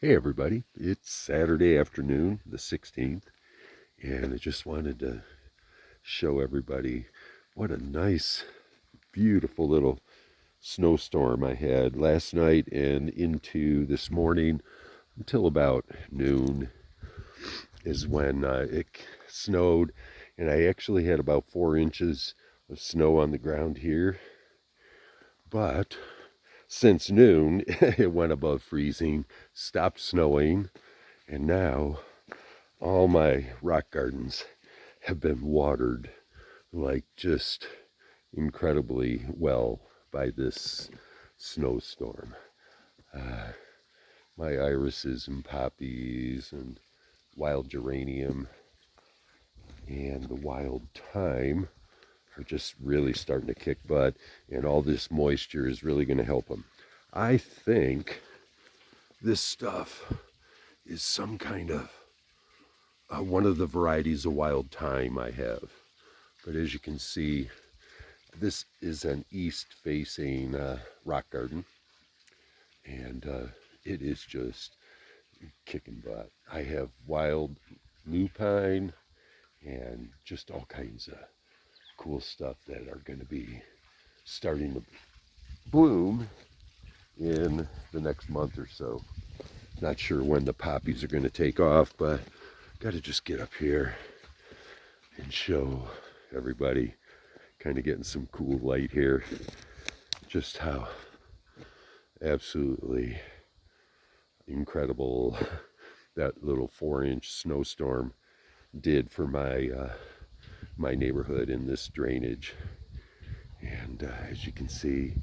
Hey everybody, it's Saturday afternoon, the 16th, and I just wanted to show everybody what a nice, beautiful little snowstorm I had last night and into this morning until about noon is when it snowed, and I actually had about 4 inches of snow on the ground here, but since noon it went above freezing, stopped snowing, and now all my rock gardens have been watered like just incredibly well by this snowstorm. Uh, my irises and poppies and wild geranium and the wild thyme are just really starting to kick butt, and all this moisture is really going to help them. I think this stuff is some kind of one of the varieties of wild thyme I have. But as you can see, this is an east-facing rock garden, and it is just kicking butt. I have wild lupine and just all kinds of cool stuff that are going to be starting to bloom in the next month or so. Not sure when the poppies are going to take off, but got to just get up here and show everybody, kind of getting some cool light here, just how absolutely incredible that little 4-inch snowstorm did for my neighborhood in this drainage. And as you can see,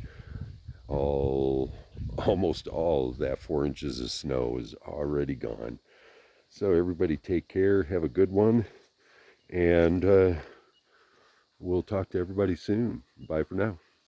almost all of that 4 inches of snow is already gone. So everybody take care, have a good one, and we'll talk to everybody soon. Bye for now.